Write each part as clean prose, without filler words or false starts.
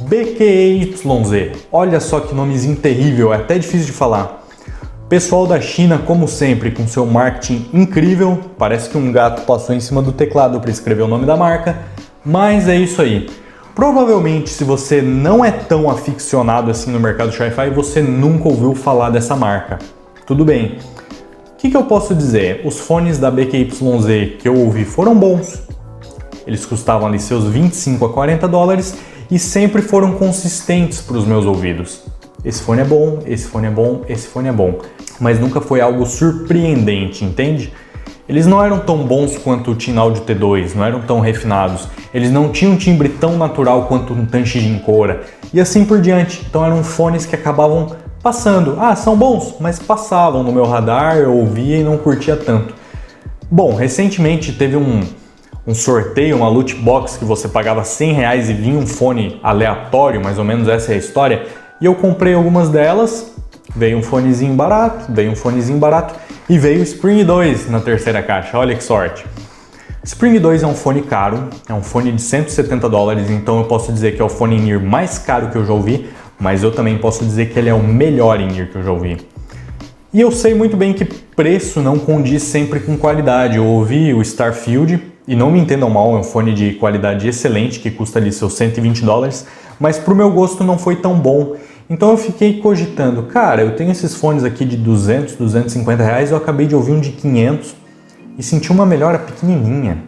BQEYZ, olha só que nomezinho terrível, é até difícil de falar. Pessoal da China, como sempre, com seu marketing incrível, parece que um gato passou em cima do teclado para escrever o nome da marca, mas é isso aí. Provavelmente, se você não é tão aficionado assim no mercado de Hi-Fi, você nunca ouviu falar dessa marca. Tudo bem. O que eu posso dizer? Os fones da BQYZ que eu ouvi foram bons. Eles custavam ali seus 25 a 40 dólares e sempre foram consistentes para os meus ouvidos. Esse fone é bom, esse fone é bom, esse fone é bom. Mas nunca foi algo surpreendente, entende? Eles não eram tão bons quanto o Team Audio T2, não eram tão refinados. Eles não tinham um timbre tão natural quanto um Tanchi Ginkora. E assim por diante. Então eram fones que acabavam passando. Ah, são bons, mas passavam no meu radar, eu ouvia e não curtia tanto. Bom, recentemente teve um sorteio, uma loot box que você pagava R$100 e vinha um fone aleatório, mais ou menos essa é a história. E eu comprei algumas delas, veio um fonezinho barato, e veio o Spring 2 na terceira caixa, olha que sorte. Spring 2 é um fone caro, é um fone de 170 dólares, então eu posso dizer que é o fone in-ear mais caro que eu já ouvi, mas eu também posso dizer que ele é o melhor in-ear que eu já ouvi. E eu sei muito bem que preço não condiz sempre com qualidade. Eu ouvi o Starfield, e não me entendam mal, é um fone de qualidade excelente, que custa ali seus 120 dólares, mas pro meu gosto não foi tão bom. Então eu fiquei cogitando, cara, eu tenho esses fones aqui de 200, 250 reais, eu acabei de ouvir um de 500 e senti uma melhora pequenininha.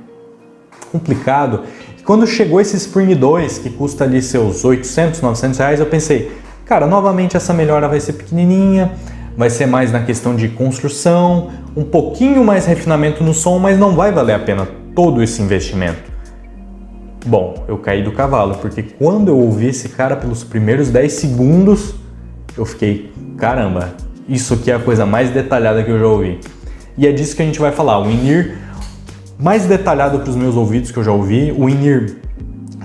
Complicado. E quando chegou esse Spring 2, que custa ali seus 800, 900 reais, eu pensei, cara, novamente essa melhora vai ser pequenininha, vai ser mais na questão de construção, um pouquinho mais refinamento no som, mas não vai valer a pena todo esse investimento. Bom, eu caí do cavalo, porque quando eu ouvi esse cara pelos primeiros 10 segundos, eu fiquei, caramba, isso aqui é a coisa mais detalhada que eu já ouvi. E é disso que a gente vai falar, o in-ear mais detalhado para os meus ouvidos que eu já ouvi, o in-ear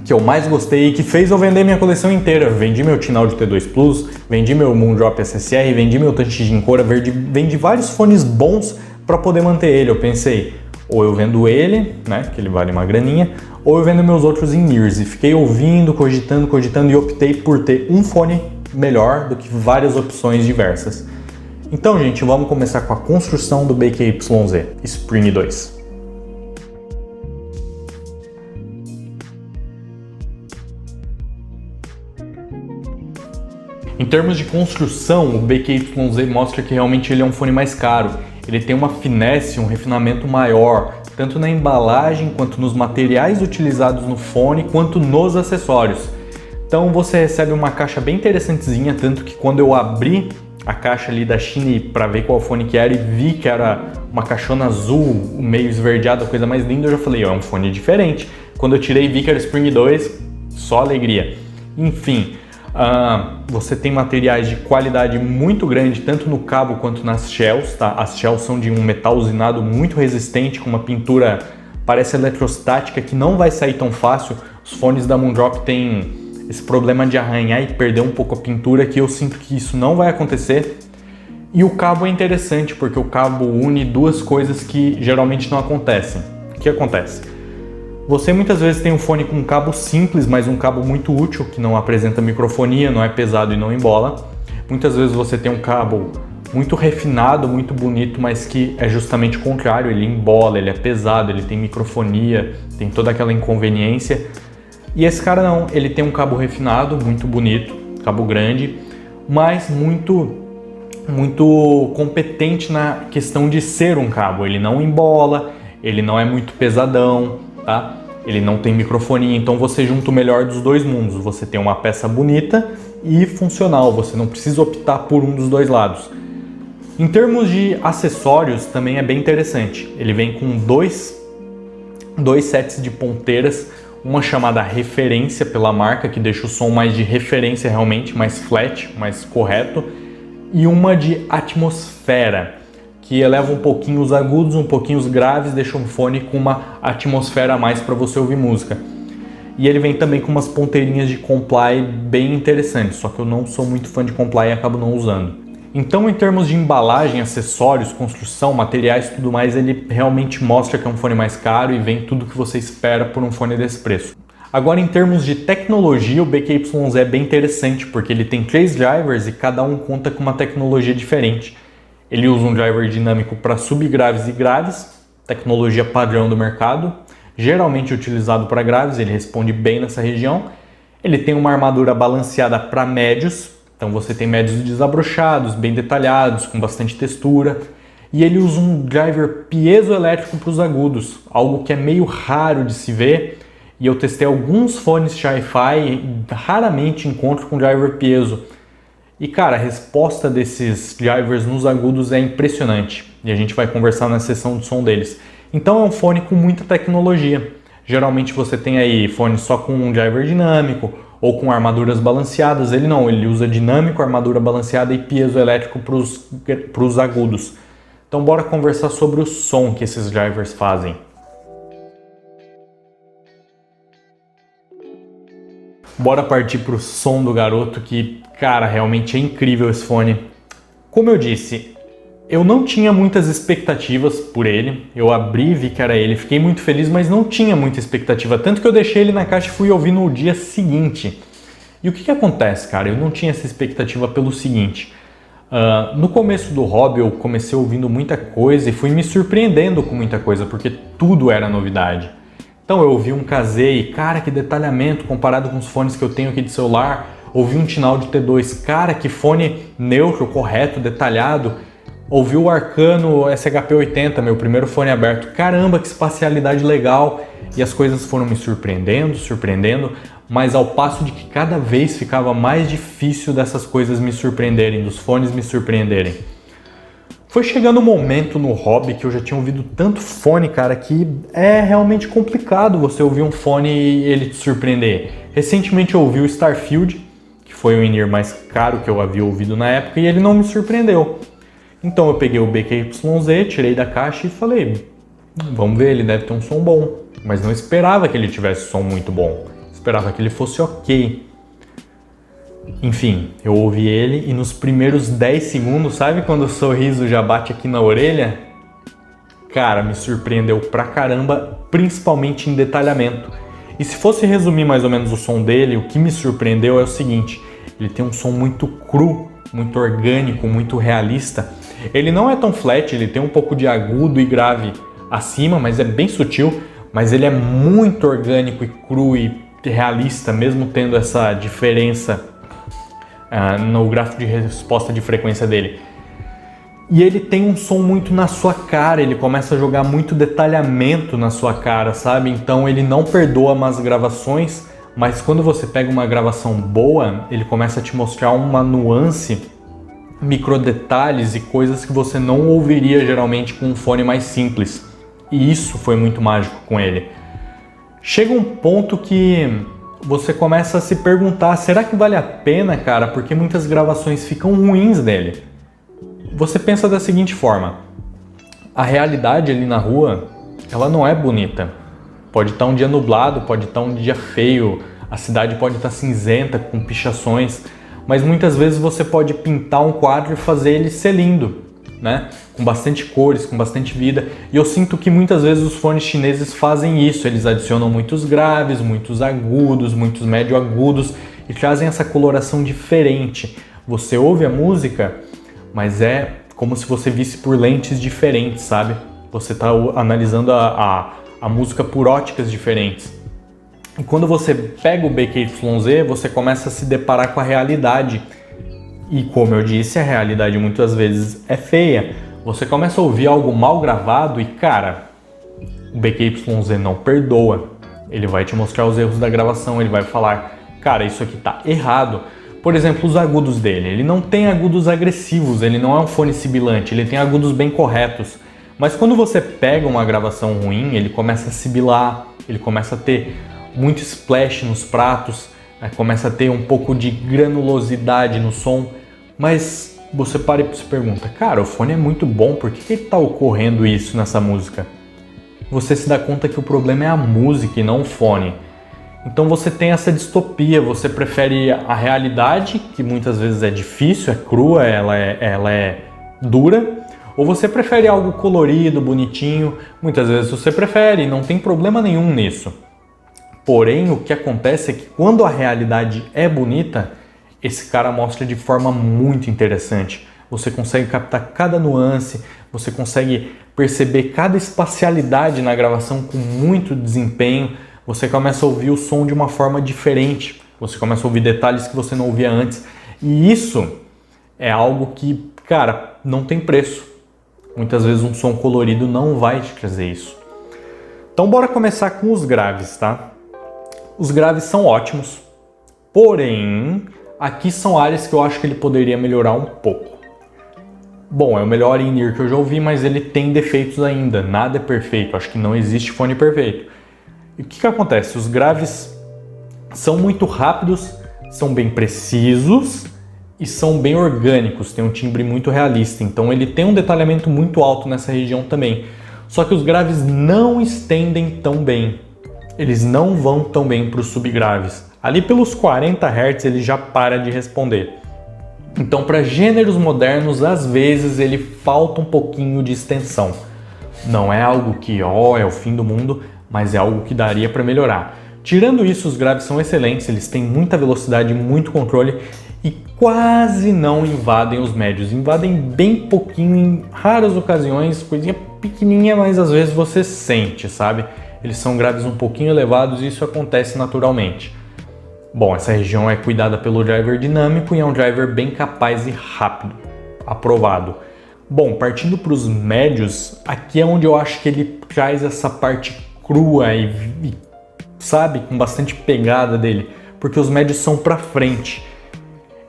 que eu mais gostei e que fez eu vender minha coleção inteira. Vendi meu Team Audio T2 Plus, vendi meu Moondrop SSR, vendi meu Tanchi Ginkora, vendi vários fones bons para poder manter ele. Eu pensei, ou eu vendo ele, né, que ele vale uma graninha, ou eu vendo meus outros in-ears. E fiquei ouvindo, cogitando e optei por ter um fone melhor do que várias opções diversas. Então, gente, vamos começar com a construção do BQYZ Spring 2. Em termos de construção, o BQYZ mostra que realmente ele é um fone mais caro. Ele tem uma finesse, um refinamento maior, tanto na embalagem, quanto nos materiais utilizados no fone, quanto nos acessórios. Então você recebe uma caixa bem interessantezinha, tanto que quando eu abri a caixa ali da China para ver qual fone que era e vi que era uma caixona azul, meio esverdeada, a coisa mais linda, eu já falei, ó, é um fone diferente. Quando eu tirei e vi que era Spring 2, só alegria. Enfim, você tem materiais de qualidade muito grande, tanto no cabo quanto nas shells, tá? As shells são de um metal usinado muito resistente, com uma pintura, parece eletrostática, que não vai sair tão fácil. Os fones da Moondrop têm esse problema de arranhar e perder um pouco a pintura, que eu sinto que isso não vai acontecer. E o cabo é interessante, porque o cabo une duas coisas que geralmente não acontecem. O que acontece? Você muitas vezes tem um fone com um cabo simples, mas um cabo muito útil, que não apresenta microfonia, não é pesado e não embola. Muitas vezes você tem um cabo muito refinado, muito bonito, mas que é justamente o contrário, ele embola, ele é pesado, ele tem microfonia, tem toda aquela inconveniência. E esse cara não, ele tem um cabo refinado, muito bonito, cabo grande, mas muito competente na questão de ser um cabo. Ele não embola, ele não é muito pesadão, tá? Ele não tem microfonia, então você junta o melhor dos dois mundos. Você tem uma peça bonita e funcional, você não precisa optar por um dos dois lados. Em termos de acessórios, também é bem interessante. Ele vem com dois sets de ponteiras, uma chamada referência pela marca, que deixa o som mais de referência realmente, mais flat, mais correto, e uma de atmosfera, que eleva um pouquinho os agudos, um pouquinho os graves, deixa um fone com uma atmosfera a mais para você ouvir música. E ele vem também com umas ponteirinhas de comply bem interessantes, só que eu não sou muito fã de comply e acabo não usando. Então, em termos de embalagem, acessórios, construção, materiais e tudo mais, ele realmente mostra que é um fone mais caro e vem tudo que você espera por um fone desse preço. Agora, em termos de tecnologia, o BQYZ é bem interessante, porque ele tem 3 drivers e cada um conta com uma tecnologia diferente. Ele usa um driver dinâmico para subgraves e graves, tecnologia padrão do mercado, geralmente utilizado para graves, ele responde bem nessa região. Ele tem uma armadura balanceada para médios, então você tem médios desabrochados, bem detalhados, com bastante textura. E ele usa um driver piezoelétrico para os agudos, algo que é meio raro de se ver. E eu testei alguns fones Sci-Fi e raramente encontro com driver piezo. E cara, a resposta desses drivers nos agudos é impressionante. E a gente vai conversar na seção de som deles. Então é um fone com muita tecnologia. Geralmente você tem aí fone só com um driver dinâmico ou com armaduras balanceadas. Ele não, ele usa dinâmico, armadura balanceada e piezoelétrico para os agudos. Então bora conversar sobre o som que esses drivers fazem. Bora partir para o som do garoto que, cara, realmente é incrível esse fone. Como eu disse, eu não tinha muitas expectativas por ele. Eu abri e vi que era ele, fiquei muito feliz, mas não tinha muita expectativa. Tanto que eu deixei ele na caixa e fui ouvir no dia seguinte. E o que acontece, cara? Eu não tinha essa expectativa pelo seguinte. No começo do hobby eu comecei ouvindo muita coisa e fui me surpreendendo com muita coisa, porque tudo era novidade. Então eu ouvi um Kazei, cara, que detalhamento comparado com os fones que eu tenho aqui de celular. Ouvi um Tinaldi T2, cara, que fone neutro, correto, detalhado. Ouvi o Arcano SHP80, meu primeiro fone aberto. Caramba, que espacialidade legal. E as coisas foram me surpreendendo, mas ao passo de que cada vez ficava mais difícil dessas coisas me surpreenderem, dos fones me surpreenderem. Foi chegando um momento no hobby que eu já tinha ouvido tanto fone, cara, que é realmente complicado você ouvir um fone e ele te surpreender. Recentemente eu ouvi o Starfield, que foi o in-ear mais caro que eu havia ouvido na época, e ele não me surpreendeu. Então eu peguei o BQYZ, tirei da caixa e falei, vamos ver, ele deve ter um som bom. Mas não esperava que ele tivesse um som muito bom, esperava que ele fosse ok. Enfim, eu ouvi ele e nos primeiros 10 segundos, sabe quando o sorriso já bate aqui na orelha? Cara, me surpreendeu pra caramba, principalmente em detalhamento. E se fosse resumir mais ou menos o som dele, o que me surpreendeu é o seguinte, ele tem um som muito cru, muito orgânico, muito realista. Ele não é tão flat, ele tem um pouco de agudo e grave acima, mas é bem sutil, mas ele é muito orgânico e cru e realista, mesmo tendo essa diferença no gráfico de resposta de frequência dele. E ele tem um som muito na sua cara, ele começa a jogar muito detalhamento na sua cara, sabe? Então ele não perdoa más gravações, mas quando você pega uma gravação boa, ele começa a te mostrar uma nuance, microdetalhes e coisas que você não ouviria geralmente com um fone mais simples. E isso foi muito mágico com ele. Chega um ponto que você começa a se perguntar, será que vale a pena, cara? Porque muitas gravações ficam ruins dele. Você pensa da seguinte forma, a realidade ali na rua, ela não é bonita. Pode estar um dia nublado, pode estar um dia feio, a cidade pode estar cinzenta, com pichações, mas muitas vezes você pode pintar um quadro e fazer ele ser lindo, né? Com bastante cores, com bastante vida. E eu sinto que muitas vezes os fones chineses fazem isso, eles adicionam muitos graves, muitos agudos, muitos médio agudos e trazem essa coloração diferente. Você ouve a música, mas é como se você visse por lentes diferentes, sabe? Você está analisando a música por óticas diferentes. E quando você pega o BQYZ, você começa a se deparar com a realidade. E como eu disse, a realidade muitas vezes é feia. Você começa a ouvir algo mal gravado e, cara, o BQYZ não perdoa. Ele vai te mostrar os erros da gravação, ele vai falar, cara, isso aqui tá errado. Por exemplo, os agudos dele. Ele não tem agudos agressivos, ele não é um fone sibilante, ele tem agudos bem corretos. Mas quando você pega uma gravação ruim, ele começa a sibilar, ele começa a ter muito splash nos pratos, começa a ter um pouco de granulosidade no som, mas você para e se pergunta, cara, o fone é muito bom, por que está ocorrendo isso nessa música? Você se dá conta que o problema é a música e não o fone. Então você tem essa distopia, você prefere a realidade, que muitas vezes é difícil, é crua, ela é dura, ou você prefere algo colorido, bonitinho, muitas vezes você prefere, não tem problema nenhum nisso. Porém, o que acontece é que quando a realidade é bonita, esse cara mostra de forma muito interessante. Você consegue captar cada nuance, você consegue perceber cada espacialidade na gravação com muito desempenho, você começa a ouvir o som de uma forma diferente, você começa a ouvir detalhes que você não ouvia antes. E isso é algo que, cara, não tem preço. Muitas vezes um som colorido não vai te trazer isso. Então bora começar com os graves, tá? Os graves são ótimos, porém, aqui são áreas que eu acho que ele poderia melhorar um pouco. Bom, é o melhor in-ear que eu já ouvi, mas ele tem defeitos ainda, nada é perfeito, acho que não existe fone perfeito. E o que acontece? Os graves são muito rápidos, são bem precisos e são bem orgânicos, tem um timbre muito realista, então ele tem um detalhamento muito alto nessa região também. Só que os graves não estendem tão bem. Eles não vão tão bem para os subgraves. Ali pelos 40 Hz ele já para de responder. Então para gêneros modernos, às vezes ele falta um pouquinho de extensão. Não é algo que, é o fim do mundo, mas é algo que daria para melhorar. Tirando isso, os graves são excelentes, eles têm muita velocidade, muito controle e quase não invadem os médios. Invadem bem pouquinho, em raras ocasiões, coisinha pequenininha, mas às vezes você sente, sabe? Eles são graves um pouquinho elevados e isso acontece naturalmente. Bom, essa região é cuidada pelo driver dinâmico e é um driver bem capaz e rápido, aprovado. Bom, partindo para os médios, aqui é onde eu acho que ele traz essa parte crua e sabe, com bastante pegada dele, porque os médios são para frente.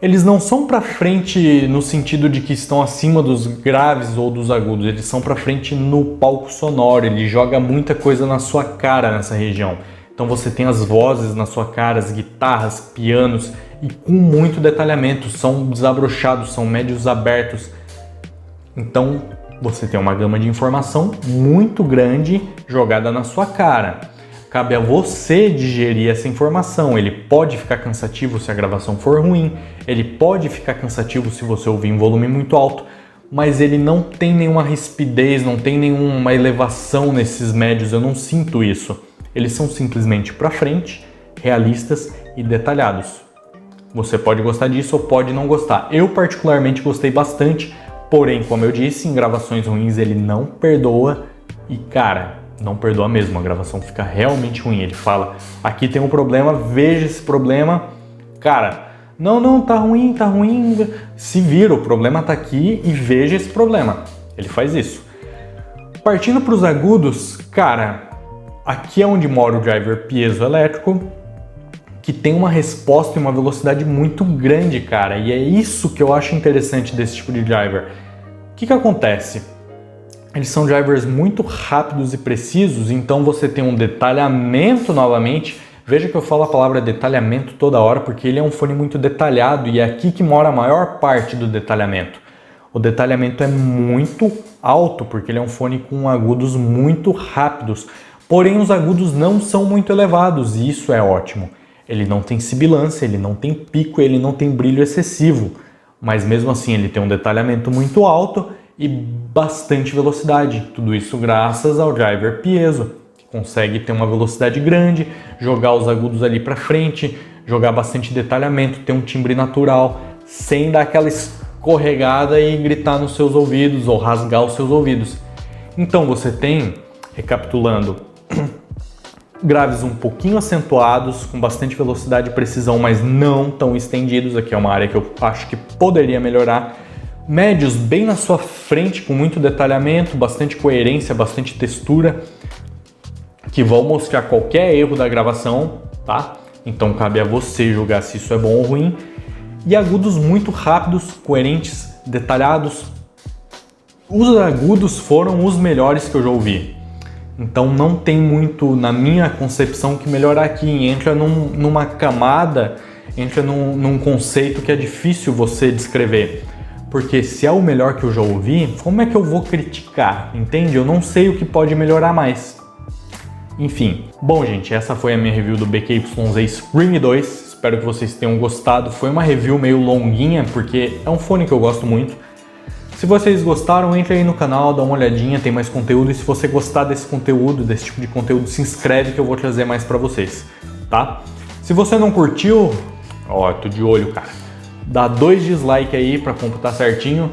Eles não são para frente no sentido de que estão acima dos graves ou dos agudos, eles são para frente no palco sonoro, ele joga muita coisa na sua cara nessa região. Então você tem as vozes na sua cara, as guitarras, pianos e com muito detalhamento, são desabrochados, são médios abertos. Então você tem uma gama de informação muito grande jogada na sua cara. Cabe a você digerir essa informação. Ele pode ficar cansativo se a gravação for ruim, ele pode ficar cansativo se você ouvir em volume muito alto, mas ele não tem nenhuma rispidez, não tem nenhuma elevação nesses médios, eu não sinto isso. Eles são simplesmente para frente, realistas e detalhados. Você pode gostar disso ou pode não gostar. Eu particularmente gostei bastante, porém, como eu disse, em gravações ruins ele não perdoa e, cara, não perdoa mesmo, a gravação fica realmente ruim. Ele fala, aqui tem um problema, veja esse problema. Cara, não, tá ruim, se vira, o problema tá aqui e veja esse problema. Ele faz isso. Partindo para os agudos, cara, aqui é onde mora o driver piezoelétrico, que tem uma resposta e uma velocidade muito grande, cara. E é isso que eu acho interessante desse tipo de driver. O que acontece? Eles são drivers muito rápidos e precisos, então você tem um detalhamento novamente. Veja que eu falo a palavra detalhamento toda hora, porque ele é um fone muito detalhado e é aqui que mora a maior parte do detalhamento. O detalhamento é muito alto, porque ele é um fone com agudos muito rápidos. Porém, os agudos não são muito elevados e isso é ótimo. Ele não tem sibilância, ele não tem pico, ele não tem brilho excessivo. Mas mesmo assim ele tem um detalhamento muito alto e bastante velocidade. Tudo isso graças ao driver piezo, que consegue ter uma velocidade grande, jogar os agudos ali para frente, jogar bastante detalhamento, ter um timbre natural, sem dar aquela escorregada e gritar nos seus ouvidos ou rasgar os seus ouvidos. Então você tem, recapitulando, graves um pouquinho acentuados, com bastante velocidade e precisão, mas não tão estendidos. Aqui é uma área que eu acho que poderia melhorar. Médios bem na sua frente, com muito detalhamento, bastante coerência, bastante textura, que vão mostrar qualquer erro da gravação, tá? Então cabe a você julgar se isso é bom ou ruim. E agudos muito rápidos, coerentes, detalhados. Os agudos foram os melhores que eu já ouvi. Então não tem muito, na minha concepção, que melhorar aqui. Entra numa camada, entra num conceito que é difícil você descrever. Porque se é o melhor que eu já ouvi, como é que eu vou criticar? Entende? Eu não sei o que pode melhorar mais. Enfim. Bom, gente, essa foi a minha review do BQYZ Spring 2. Espero que vocês tenham gostado. Foi uma review meio longuinha, porque é um fone que eu gosto muito. Se vocês gostaram, entre aí no canal, dá uma olhadinha, tem mais conteúdo. E se você gostar desse conteúdo, desse tipo de conteúdo, se inscreve que eu vou trazer mais pra vocês, tá? Se você não curtiu, ó, eu tô de olho, cara. Dá 2 dislike aí pra computar certinho.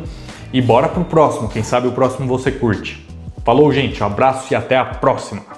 E bora pro próximo, quem sabe o próximo você curte. Falou, gente, um abraço e até a próxima!